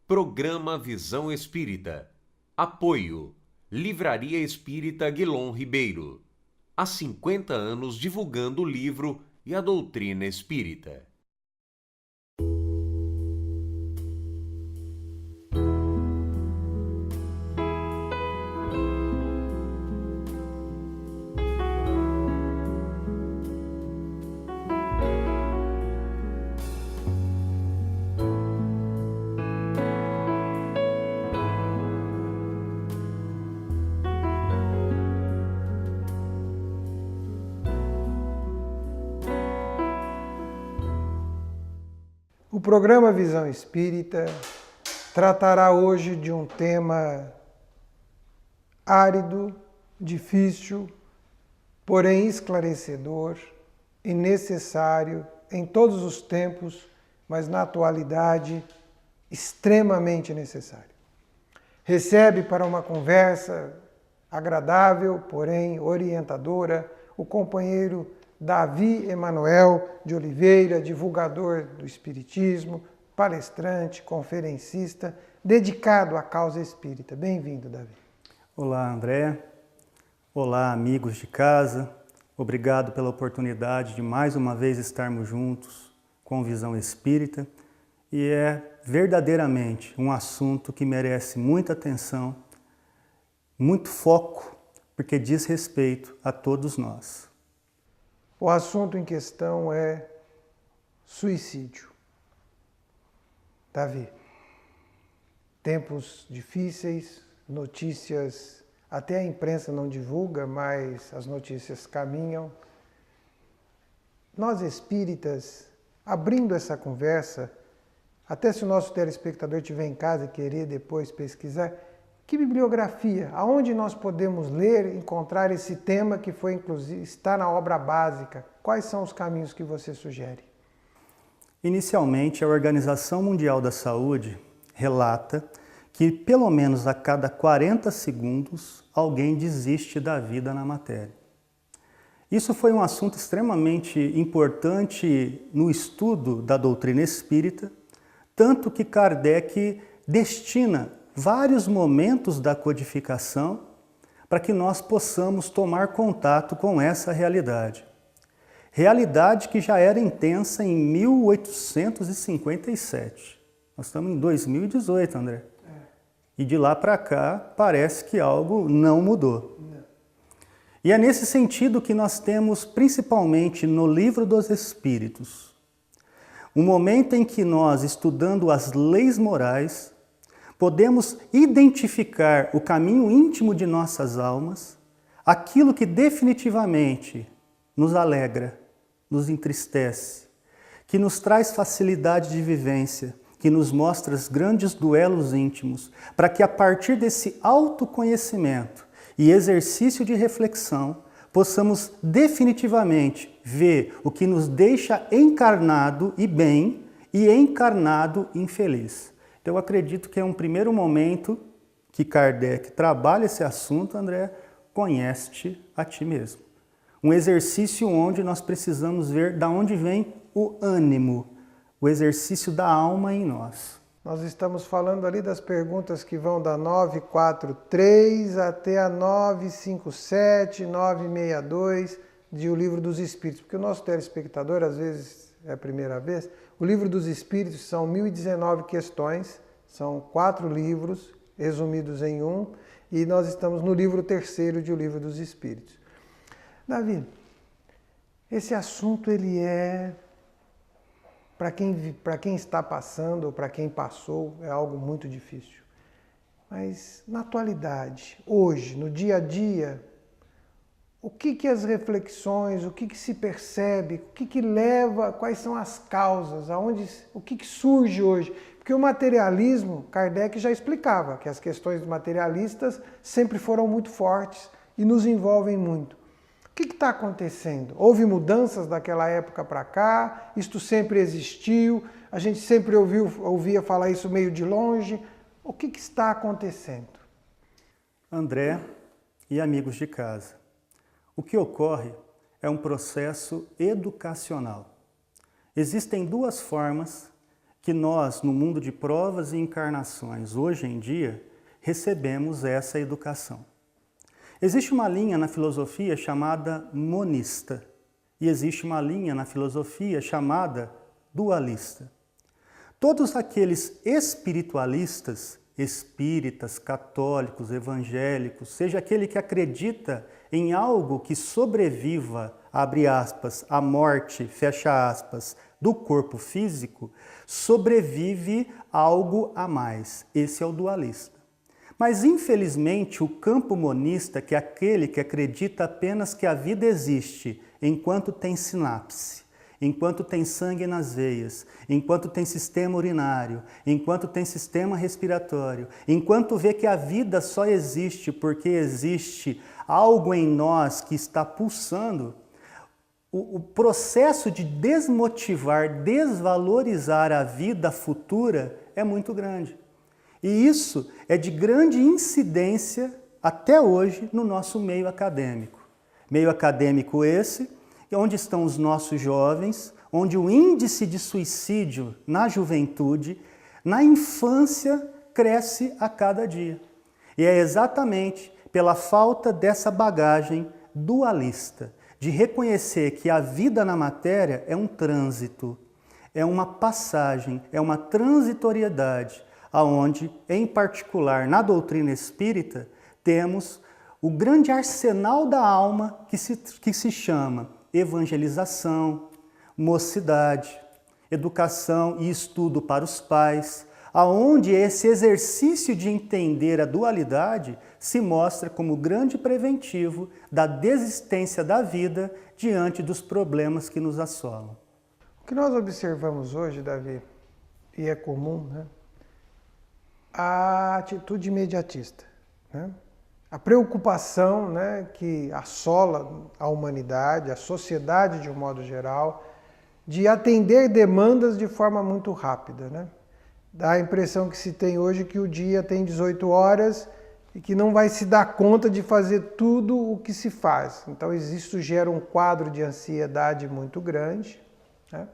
Programa Visão Espírita. Apoio. Livraria Espírita Guilom Ribeiro. Há 50 anos divulgando o livro e a doutrina espírita. O programa Visão Espírita tratará hoje de um tema árido, difícil, porém esclarecedor e necessário em todos os tempos, mas na atualidade extremamente necessário. Recebe para uma conversa agradável, porém orientadora, o companheiro Davi Emanuel de Oliveira, divulgador do Espiritismo, palestrante, conferencista, dedicado à causa espírita. Bem-vindo, Davi. Olá, André. Olá, amigos de casa. Obrigado pela oportunidade de mais uma vez estarmos juntos com Visão Espírita. E é verdadeiramente um assunto que merece muita atenção, muito foco, porque diz respeito a todos nós. O assunto em questão é suicídio. Davi, tempos difíceis, notícias, até a imprensa não divulga, mas as notícias caminham. Nós espíritas, abrindo essa conversa, até se o nosso telespectador estiver em casa e querer depois pesquisar, que bibliografia, aonde nós podemos ler, encontrar esse tema que foi inclusive está na obra básica? Quais são os caminhos que você sugere? Inicialmente, a Organização Mundial da Saúde relata que pelo menos a cada 40 segundos alguém desiste da vida na matéria. Isso foi um assunto extremamente importante no estudo da doutrina espírita, tanto que Kardec destina vários momentos da codificação para que nós possamos tomar contato com essa realidade. Realidade que já era intensa em 1857. Nós estamos em 2018, André. E de lá para cá parece que algo não mudou. E é nesse sentido que nós temos, principalmente no Livro dos Espíritos, um momento em que nós, estudando as leis morais, podemos identificar o caminho íntimo de nossas almas, aquilo que definitivamente nos alegra, nos entristece, que nos traz facilidade de vivência, que nos mostra os grandes duelos íntimos, para que a partir desse autoconhecimento e exercício de reflexão, possamos definitivamente ver o que nos deixa encarnado e bem e encarnado infeliz. Então, eu acredito que é um primeiro momento que Kardec trabalha esse assunto, André, conhece-te a ti mesmo. Um exercício onde nós precisamos ver de onde vem o ânimo, o exercício da alma em nós. Nós estamos falando ali das perguntas que vão da 943 até a 957, 962 de O Livro dos Espíritos, porque o nosso telespectador, às vezes é a primeira vez, o Livro dos Espíritos são 1019 questões, são 4 livros resumidos em um, e nós estamos no livro terceiro de O Livro dos Espíritos. Davi, esse assunto ele é, para quem está passando ou para quem passou, é algo muito difícil. Mas na atualidade, hoje, no dia a dia, o que as reflexões, o que se percebe, o que leva, quais são as causas, o que surge hoje? Porque o materialismo, Kardec já explicava que as questões materialistas sempre foram muito fortes e nos envolvem muito. O que está acontecendo? Houve mudanças daquela época para cá? Isto sempre existiu? A gente sempre ouvia falar isso meio de longe? O que está acontecendo? André e amigos de casa, o que ocorre é um processo educacional. Existem duas formas que nós, no mundo de provas e encarnações, hoje em dia, recebemos essa educação. Existe uma linha na filosofia chamada monista e existe uma linha na filosofia chamada dualista. Todos aqueles espiritualistas, espíritas, católicos, evangélicos, seja aquele que acredita em algo que sobreviva, abre aspas, à morte, fecha aspas, do corpo físico, sobrevive algo a mais. Esse é o dualista. Mas, infelizmente, o campo monista, que é aquele que acredita apenas que a vida existe enquanto tem sinapse, enquanto tem sangue nas veias, enquanto tem sistema urinário, enquanto tem sistema respiratório, enquanto vê que a vida só existe porque existe algo em nós que está pulsando, o processo de desmotivar, desvalorizar a vida futura é muito grande. E isso é de grande incidência até hoje no nosso meio acadêmico. Meio acadêmico esse, onde estão os nossos jovens, onde o índice de suicídio na juventude, na infância, cresce a cada dia. E é exatamente pela falta dessa bagagem dualista, de reconhecer que a vida na matéria é um trânsito, é uma passagem, é uma transitoriedade, aonde, em particular, na doutrina espírita, temos o grande arsenal da alma que se chama evangelização, mocidade, educação e estudo para os pais, aonde esse exercício de entender a dualidade se mostra como grande preventivo da desistência da vida diante dos problemas que nos assolam. O que nós observamos hoje, Davi, e é comum, né? A atitude imediatista, né? A preocupação, né, que assola a humanidade, a sociedade de um modo geral, de atender demandas de forma muito rápida, né? Dá a impressão que se tem hoje que o dia tem 18 horas e que não vai se dar conta de fazer tudo o que se faz. Então isso gera um quadro de ansiedade muito grande, né?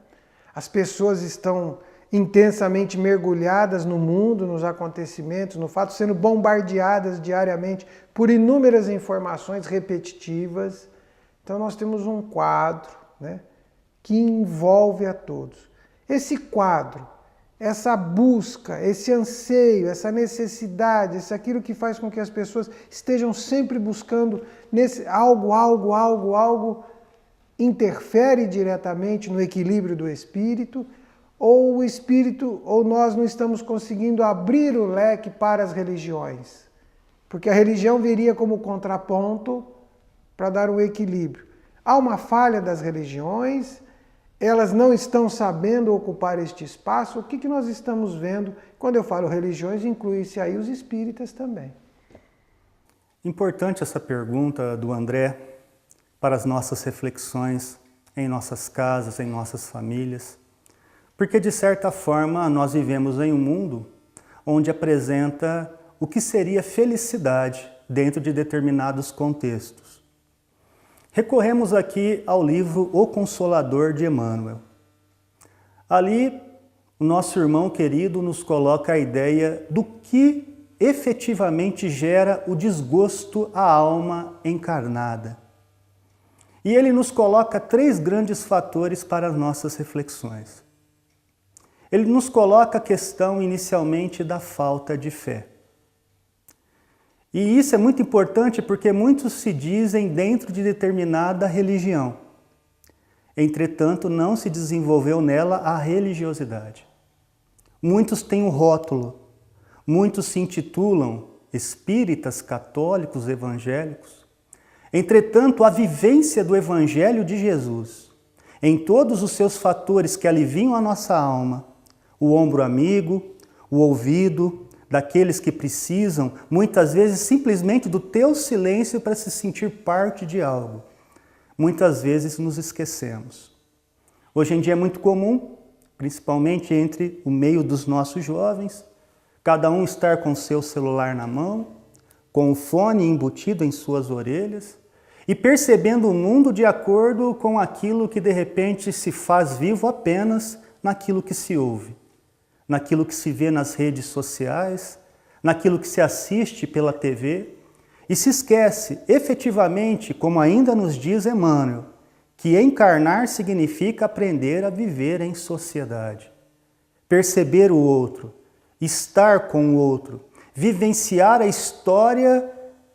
As pessoas estão intensamente mergulhadas no mundo, nos acontecimentos, no fato, sendo bombardeadas diariamente por inúmeras informações repetitivas. Então nós temos um quadro, né, que envolve a todos. Esse quadro, essa busca, esse anseio, essa necessidade, isso aquilo que faz com que as pessoas estejam sempre buscando nesse algo, interfere diretamente no equilíbrio do espírito, ou o espírito, ou nós não estamos conseguindo abrir o leque para as religiões. Porque a religião viria como contraponto para dar um equilíbrio. Há uma falha das religiões, elas não estão sabendo ocupar este espaço. O que nós estamos vendo? Quando eu falo religiões, inclui-se aí os espíritas também. Importante essa pergunta do André para as nossas reflexões em nossas casas, em nossas famílias. Porque, de certa forma, nós vivemos em um mundo onde apresenta o que seria felicidade dentro de determinados contextos. Recorremos aqui ao livro O Consolador de Emmanuel. Ali, o nosso irmão querido nos coloca a ideia do que efetivamente gera o desgosto à alma encarnada. E ele nos coloca 3 grandes fatores para as nossas reflexões. Ele nos coloca a questão inicialmente da falta de fé. E isso é muito importante porque muitos se dizem dentro de determinada religião. Entretanto, não se desenvolveu nela a religiosidade. Muitos têm um rótulo, muitos se intitulam espíritas, católicos, evangélicos. Entretanto, a vivência do Evangelho de Jesus, em todos os seus fatores que aliviam a nossa alma, o ombro amigo, o ouvido, daqueles que precisam, muitas vezes simplesmente do teu silêncio para se sentir parte de algo. Muitas vezes nos esquecemos. Hoje em dia é muito comum, principalmente entre o meio dos nossos jovens, cada um estar com seu celular na mão, com o fone embutido em suas orelhas e percebendo o mundo de acordo com aquilo que de repente se faz vivo apenas naquilo que se ouve. naquilo que se vê nas redes sociais, naquilo que se assiste pela TV, e se esquece, efetivamente, como ainda nos diz Emmanuel, que encarnar significa aprender a viver em sociedade, perceber o outro, estar com o outro, vivenciar a história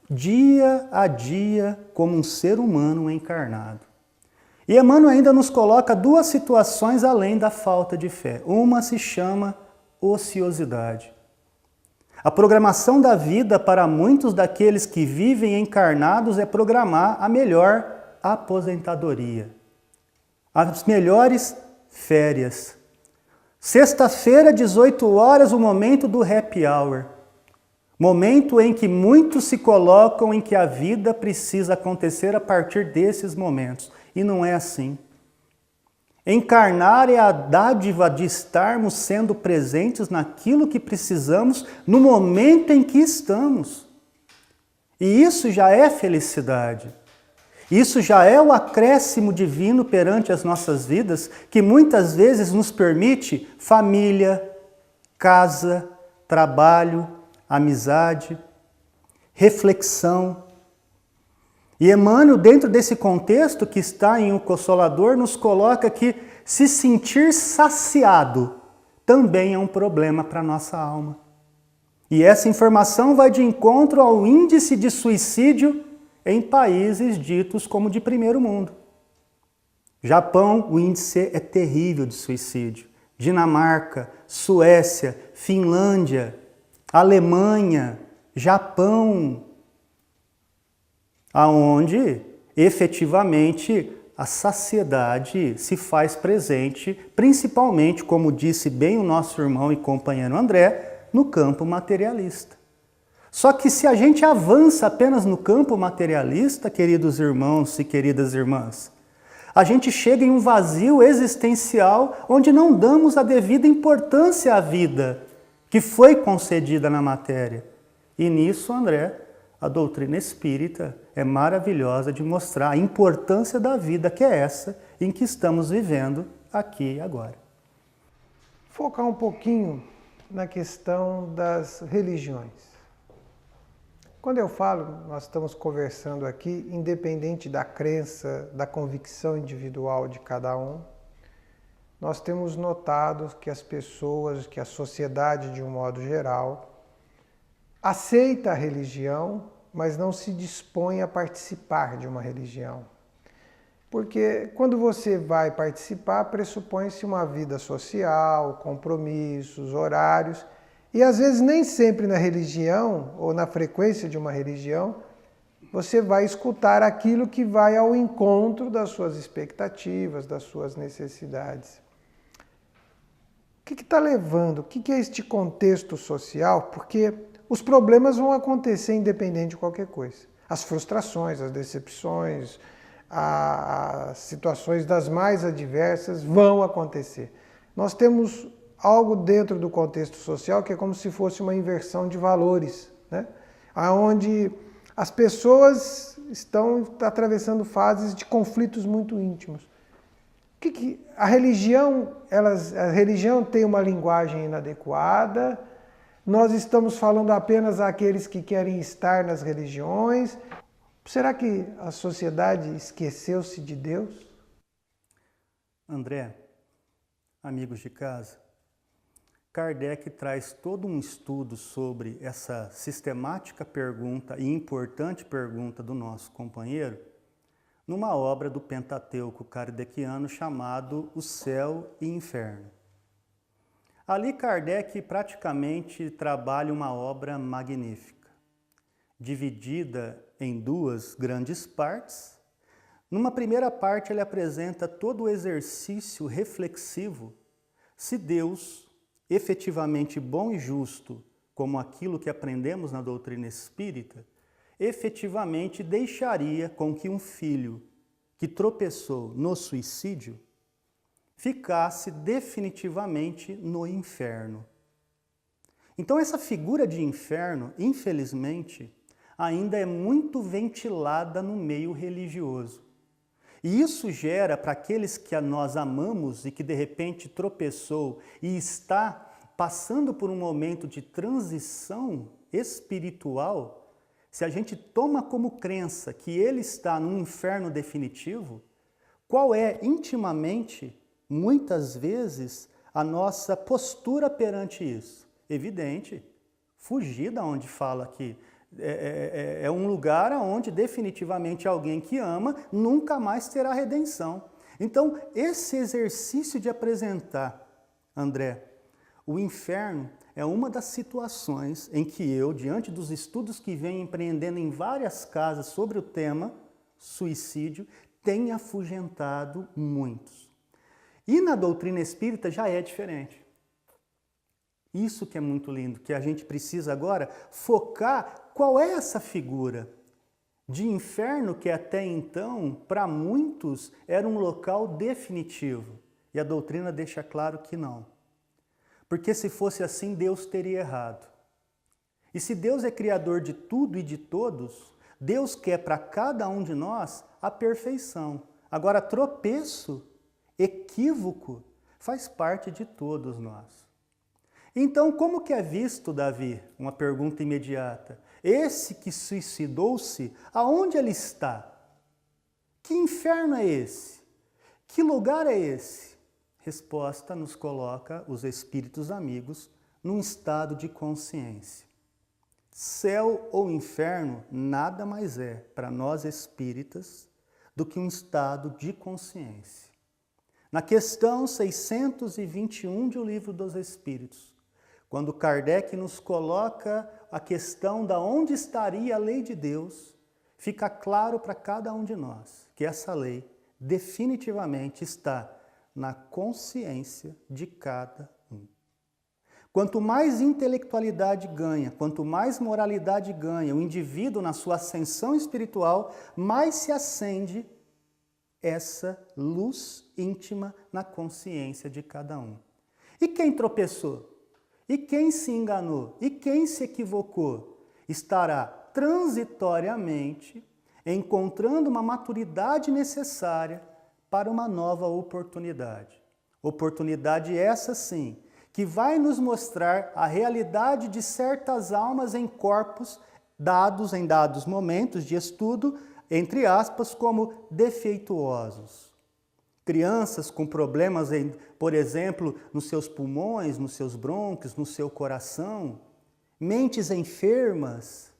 dia a dia como um ser humano encarnado. E Emmanuel ainda nos coloca duas situações além da falta de fé. Uma se chama ociosidade. A programação da vida para muitos daqueles que vivem encarnados é programar a melhor aposentadoria, as melhores férias. Sexta-feira, 18 horas, o momento do happy hour. Momento em que muitos se colocam em que a vida precisa acontecer a partir desses momentos. E não é assim. Encarnar é a dádiva de estarmos sendo presentes naquilo que precisamos no momento em que estamos. E isso já é felicidade. Isso já é o acréscimo divino perante as nossas vidas, que muitas vezes nos permite família, casa, trabalho, amizade, reflexão. E Emmanuel, dentro desse contexto que está em O Consolador, nos coloca que se sentir saciado também é um problema para a nossa alma. E essa informação vai de encontro ao índice de suicídio em países ditos como de primeiro mundo. Japão, o índice é terrível de suicídio. Dinamarca, Suécia, Finlândia, Alemanha, Japão, aonde efetivamente a saciedade se faz presente, principalmente, como disse bem o nosso irmão e companheiro André, no campo materialista. Só que se a gente avança apenas no campo materialista, queridos irmãos e queridas irmãs, a gente chega em um vazio existencial onde não damos a devida importância à vida que foi concedida na matéria. E nisso, André, a doutrina espírita é maravilhosa de mostrar a importância da vida, que é essa em que estamos vivendo aqui e agora. Focar um pouquinho na questão das religiões. Quando eu falo, nós estamos conversando aqui, independente da crença, da convicção individual de cada um, nós temos notado que as pessoas, que a sociedade de um modo geral, aceita a religião, mas não se dispõe a participar de uma religião. Porque quando você vai participar, pressupõe-se uma vida social, compromissos, horários, e às vezes nem sempre na religião, ou na frequência de uma religião, você vai escutar aquilo que vai ao encontro das suas expectativas, das suas necessidades. O que está levando? O que é este contexto social? Porque os problemas vão acontecer independente de qualquer coisa. As frustrações, as decepções, as situações das mais adversas vão acontecer. Nós temos algo dentro do contexto social que é como se fosse uma inversão de valores, né? Onde as pessoas estão atravessando fases de conflitos muito íntimos. A religião tem uma linguagem inadequada. Nós estamos falando apenas àqueles que querem estar nas religiões. Será que a sociedade esqueceu-se de Deus? André, amigos de casa, Kardec traz todo um estudo sobre essa sistemática pergunta e importante pergunta do nosso companheiro numa obra do Pentateuco kardeciano chamado O Céu e Inferno. Ali Kardec praticamente trabalha uma obra magnífica, dividida em duas grandes partes. Numa primeira parte ele apresenta todo o exercício reflexivo se Deus, efetivamente bom e justo, como aquilo que aprendemos na doutrina espírita, efetivamente deixaria com que um filho que tropeçou no suicídio ficasse definitivamente no inferno. Então essa figura de inferno, infelizmente, ainda é muito ventilada no meio religioso. E isso gera para aqueles que nós amamos e que de repente tropeçou e está passando por um momento de transição espiritual, se a gente toma como crença que ele está num inferno definitivo, qual é intimamente, muitas vezes, a nossa postura perante isso? Evidente, fugir da onde fala que é um lugar onde definitivamente alguém que ama nunca mais terá redenção. Então, esse exercício de apresentar, André, o inferno é uma das situações em que eu, diante dos estudos que venho empreendendo em várias casas sobre o tema suicídio, tenho afugentado muitos. E na doutrina espírita já é diferente. Isso que é muito lindo, que a gente precisa agora focar qual é essa figura de inferno que até então, para muitos, era um local definitivo. E a doutrina deixa claro que não. Porque se fosse assim, Deus teria errado. E se Deus é criador de tudo e de todos, Deus quer para cada um de nós a perfeição. Agora, tropeço, equívoco, faz parte de todos nós. Então, como que é visto, Davi? Uma pergunta imediata. Esse que suicidou-se, aonde ele está? Que inferno é esse? Que lugar é esse? Resposta nos coloca os espíritos amigos num estado de consciência. Céu ou inferno nada mais é, para nós espíritas, do que um estado de consciência. Na questão 621 de O Livro dos Espíritos, quando Kardec nos coloca a questão da onde estaria a lei de Deus, fica claro para cada um de nós que essa lei definitivamente está na consciência de cada um. Quanto mais intelectualidade ganha, quanto mais moralidade ganha o indivíduo na sua ascensão espiritual, mais se acende essa luz íntima na consciência de cada um. E quem tropeçou? E quem se enganou? E quem se equivocou? Estará transitoriamente encontrando uma maturidade necessária para uma nova oportunidade. Oportunidade essa, sim, que vai nos mostrar a realidade de certas almas em corpos dados em dados momentos de estudo, entre aspas, como defeituosos. Crianças com problemas, por exemplo, nos seus pulmões, nos seus brônquios, no seu coração, mentes enfermas,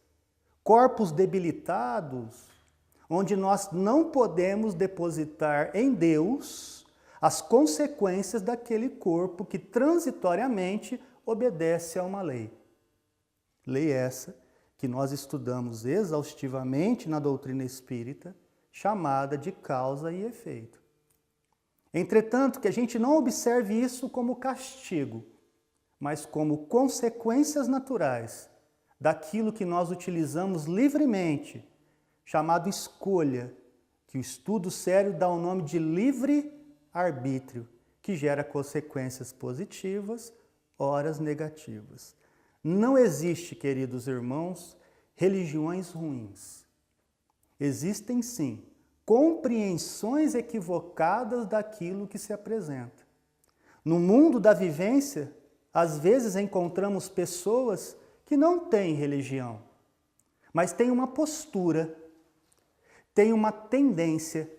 corpos debilitados, onde nós não podemos depositar em Deus as consequências daquele corpo que transitoriamente obedece a uma lei. Lei essa que nós estudamos exaustivamente na doutrina espírita, chamada de causa e efeito. Entretanto, que a gente não observe isso como castigo, mas como consequências naturais daquilo que nós utilizamos livremente, chamado escolha, que o estudo sério dá o nome de livre-arbítrio, que gera consequências positivas, horas negativas. Não existe, queridos irmãos, religiões ruins. Existem, sim, compreensões equivocadas daquilo que se apresenta. No mundo da vivência, às vezes encontramos pessoas que não têm religião, mas têm uma postura, têm uma tendência,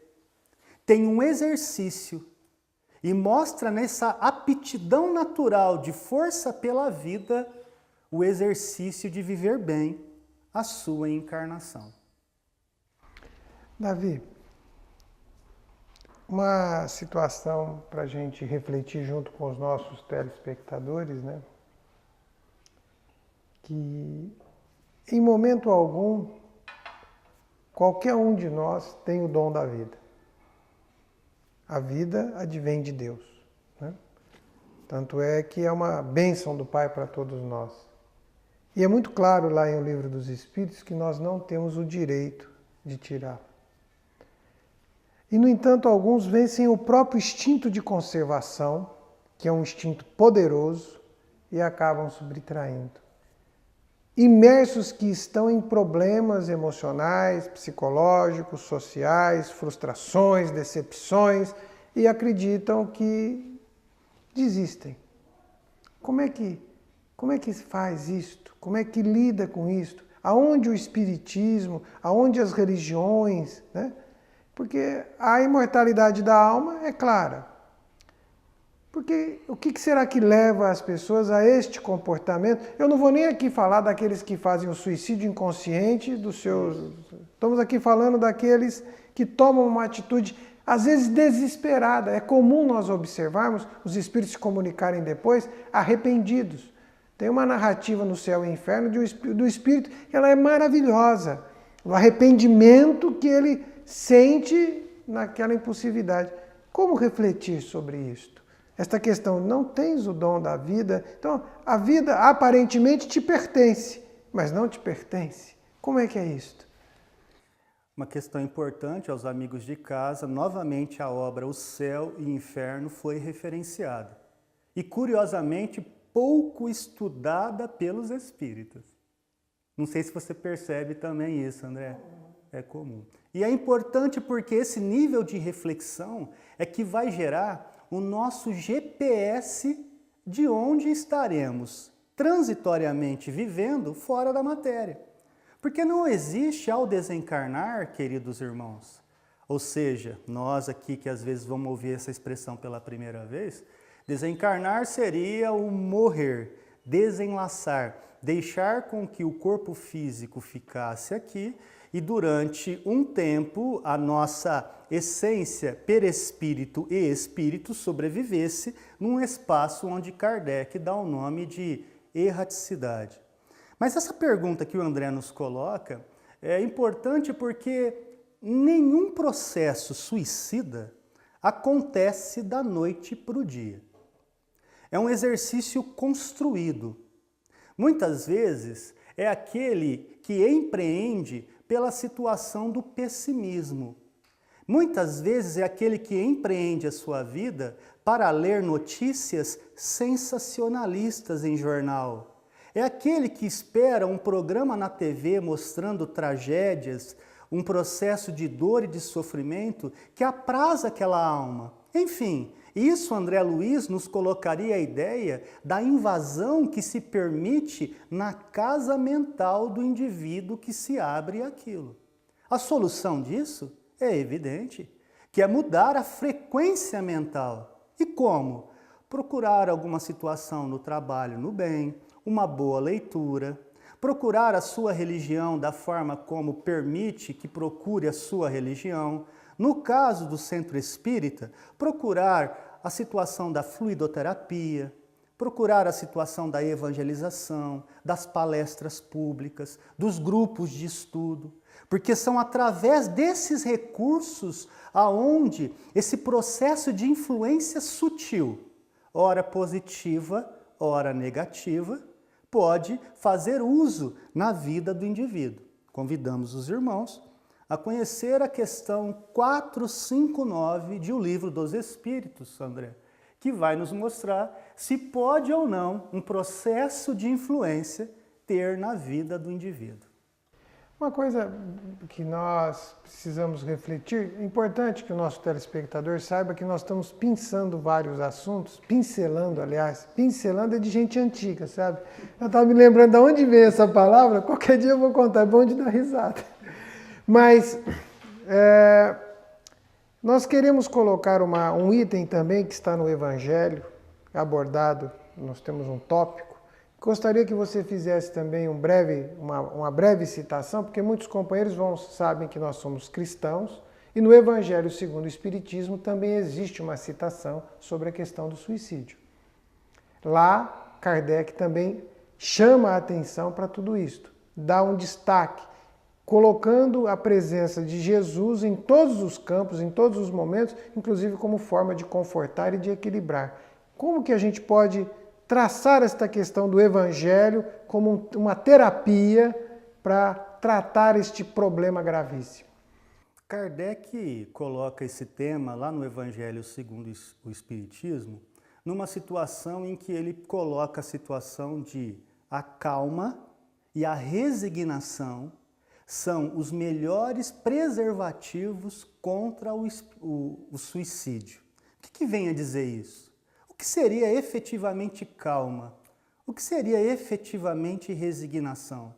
têm um exercício e mostra nessa aptidão natural de força pela vida o exercício de viver bem a sua encarnação. Davi, uma situação para a gente refletir junto com os nossos telespectadores, né? Que em momento algum, qualquer um de nós tem o dom da vida. A vida advém de Deus, né? Tanto é que é uma bênção do Pai para todos nós. E é muito claro lá em O Livro dos Espíritos que nós não temos o direito de tirar. E, no entanto, alguns vencem o próprio instinto de conservação, que é um instinto poderoso, e acabam subtraindo. Imersos que estão em problemas emocionais, psicológicos, sociais, frustrações, decepções, e acreditam que desistem. Como é que se faz isto? Como é que lida com isto? Aonde o espiritismo, aonde as religiões, né? Porque a imortalidade da alma é clara. Porque o que será que leva as pessoas a este comportamento? Eu não vou nem aqui falar daqueles que fazem o suicídio inconsciente, dos seus. Estamos aqui falando daqueles que tomam uma atitude, às vezes desesperada. É comum nós observarmos os espíritos se comunicarem depois arrependidos. Tem uma narrativa no Céu e Inferno do espírito que ela é maravilhosa. O arrependimento que ele sente naquela impulsividade. Como refletir sobre isto? Esta questão, não tens o dom da vida, então a vida aparentemente te pertence, mas não te pertence. Como é que é isto? Uma questão importante aos amigos de casa, novamente a obra O Céu e Inferno foi referenciada. E curiosamente, pouco estudada pelos espíritas. Não sei se você percebe também isso, André. É comum. E é importante porque esse nível de reflexão é que vai gerar o nosso GPS de onde estaremos transitoriamente vivendo fora da matéria. Porque não existe ao desencarnar, queridos irmãos, ou seja, nós aqui que às vezes vamos ouvir essa expressão pela primeira vez, desencarnar seria o morrer, desenlaçar, deixar com que o corpo físico ficasse aqui e durante um tempo a nossa essência perispírito e espírito sobrevivesse num espaço onde Kardec dá o nome de erraticidade. Mas essa pergunta que o André nos coloca é importante porque nenhum processo suicida acontece da noite para o dia. É um exercício construído. Muitas vezes é aquele que empreende pela situação do pessimismo. Muitas vezes é aquele que empreende a sua vida para ler notícias sensacionalistas em jornal. É aquele que espera um programa na TV mostrando tragédias, um processo de dor e de sofrimento que apraza aquela alma. Enfim, isso, André Luiz, nos colocaria a ideia da invasão que se permite na casa mental do indivíduo que se abre àquilo. A solução disso é evidente, que é mudar a frequência mental. E como? Procurar alguma situação no trabalho no bem, uma boa leitura, procurar a sua religião da forma como permite que procure a sua religião. No caso do centro espírita, procurar a situação da fluidoterapia, procurar a situação da evangelização, das palestras públicas, dos grupos de estudo, porque são através desses recursos aonde esse processo de influência sutil, ora positiva, ora negativa, pode fazer uso na vida do indivíduo. Convidamos os irmãos a conhecer a questão 459 de O Livro dos Espíritos, André, que vai nos mostrar se pode ou não um processo de influência ter na vida do indivíduo. Uma coisa que nós precisamos refletir, é importante que o nosso telespectador saiba que nós estamos pincelando vários assuntos, pincelando é de gente antiga, sabe? Eu estava me lembrando de onde veio essa palavra, qualquer dia eu vou contar, é bom de dar risada. Mas nós queremos colocar um item também que está no Evangelho, abordado, nós temos um tópico. Gostaria que você fizesse também uma breve citação, porque muitos companheiros sabem que nós somos cristãos, e no Evangelho segundo o Espiritismo também existe uma citação sobre a questão do suicídio. Lá, Kardec também chama a atenção para tudo isto, dá um destaque, colocando a presença de Jesus em todos os campos, em todos os momentos, inclusive como forma de confortar e de equilibrar. Como que a gente pode traçar esta questão do Evangelho como uma terapia para tratar este problema gravíssimo? Kardec coloca esse tema lá no Evangelho segundo o Espiritismo, numa situação em que ele coloca a situação de a calma e a resignação são os melhores preservativos contra o suicídio. O que vem a dizer isso? O que seria efetivamente calma? O que seria efetivamente resignação?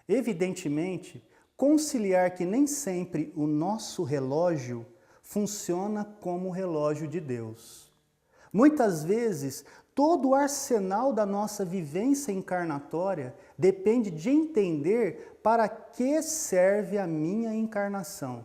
Evidentemente, conciliar que nem sempre o nosso relógio funciona como o relógio de Deus. Muitas vezes, todo o arsenal da nossa vivência encarnatória depende de entender para que serve a minha encarnação.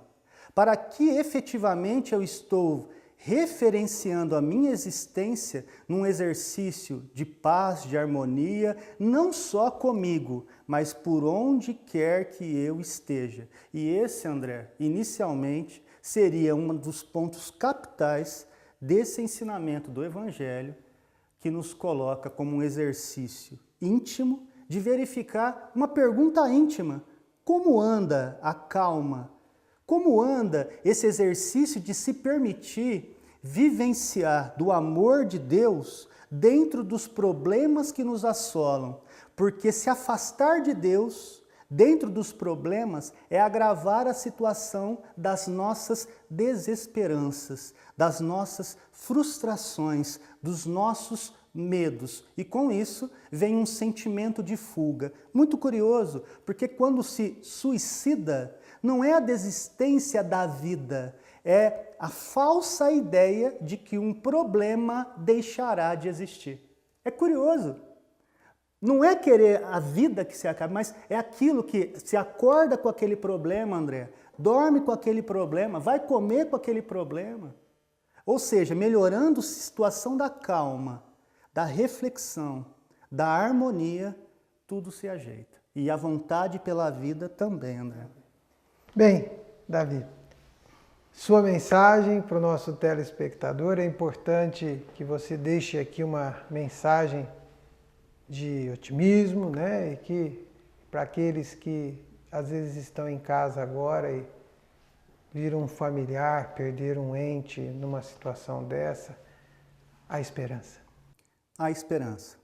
Para que efetivamente eu estou referenciando a minha existência num exercício de paz, de harmonia, não só comigo, mas por onde quer que eu esteja. E esse, André, inicialmente, seria um dos pontos capitais desse ensinamento do Evangelho, que nos coloca como um exercício íntimo de verificar uma pergunta íntima: como anda a calma? Como anda esse exercício de se permitir vivenciar do amor de Deus dentro dos problemas que nos assolam? Porque se afastar de Deus dentro dos problemas é agravar a situação das nossas desesperanças, das nossas frustrações, dos nossos medos. E com isso vem um sentimento de fuga. Muito curioso, porque quando se suicida, não é a desistência da vida, é a falsa ideia de que um problema deixará de existir. É curioso. Não é querer a vida que se acabe, mas é aquilo que se acorda com aquele problema, André, dorme com aquele problema, vai comer com aquele problema. Ou seja, melhorando a situação da calma, da reflexão, da harmonia, tudo se ajeita. E a vontade pela vida também, André. Bem, Davi, sua mensagem para o nosso telespectador, é importante que você deixe aqui uma mensagem de otimismo, né? E que para aqueles que às vezes estão em casa agora e viram um familiar, perderam um ente numa situação dessa, a esperança. A esperança.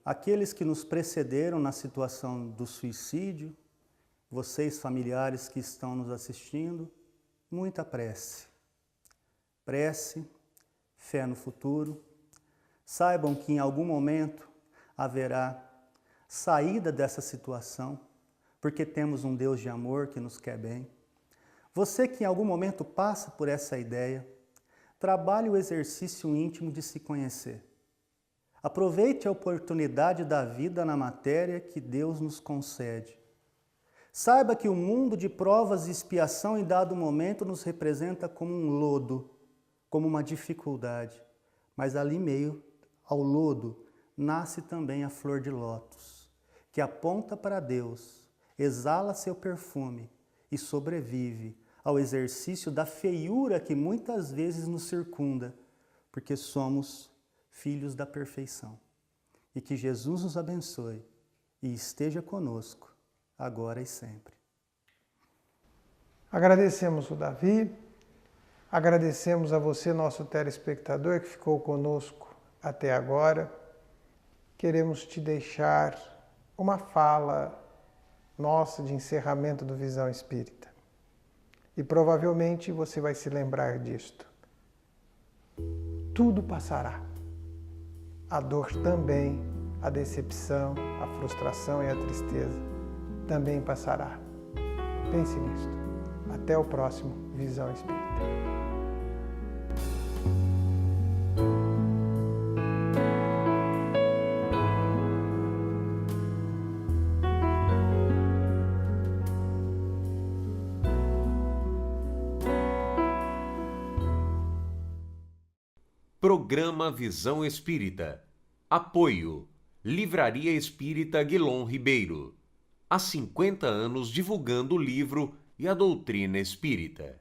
Aqueles que nos precederam na situação do suicídio, vocês familiares que estão nos assistindo, muita prece. Prece, fé no futuro. Saibam que em algum momento haverá saída dessa situação, porque temos um Deus de amor que nos quer bem. Você que em algum momento passa por essa ideia, trabalhe o exercício íntimo de se conhecer. Aproveite a oportunidade da vida na matéria que Deus nos concede. Saiba que o mundo de provas e expiação em dado momento nos representa como um lodo, como uma dificuldade. Mas ali meio ao lodo nasce também a flor de lótus, que aponta para Deus, exala seu perfume e sobrevive ao exercício da feiura que muitas vezes nos circunda, porque somos filhos da perfeição. E que Jesus nos abençoe e esteja conosco, agora e sempre. Agradecemos o Davi, agradecemos a você, nosso telespectador, que ficou conosco até agora. Queremos te deixar uma fala nossa de encerramento do Visão Espírita. E provavelmente você vai se lembrar disto. Tudo passará. A dor também, a decepção, a frustração e a tristeza também passará. Pense nisto. Até o próximo Visão Espírita. Programa Visão Espírita. Apoio. Livraria Espírita Guilom Ribeiro. Há 50 anos divulgando o livro e a doutrina espírita.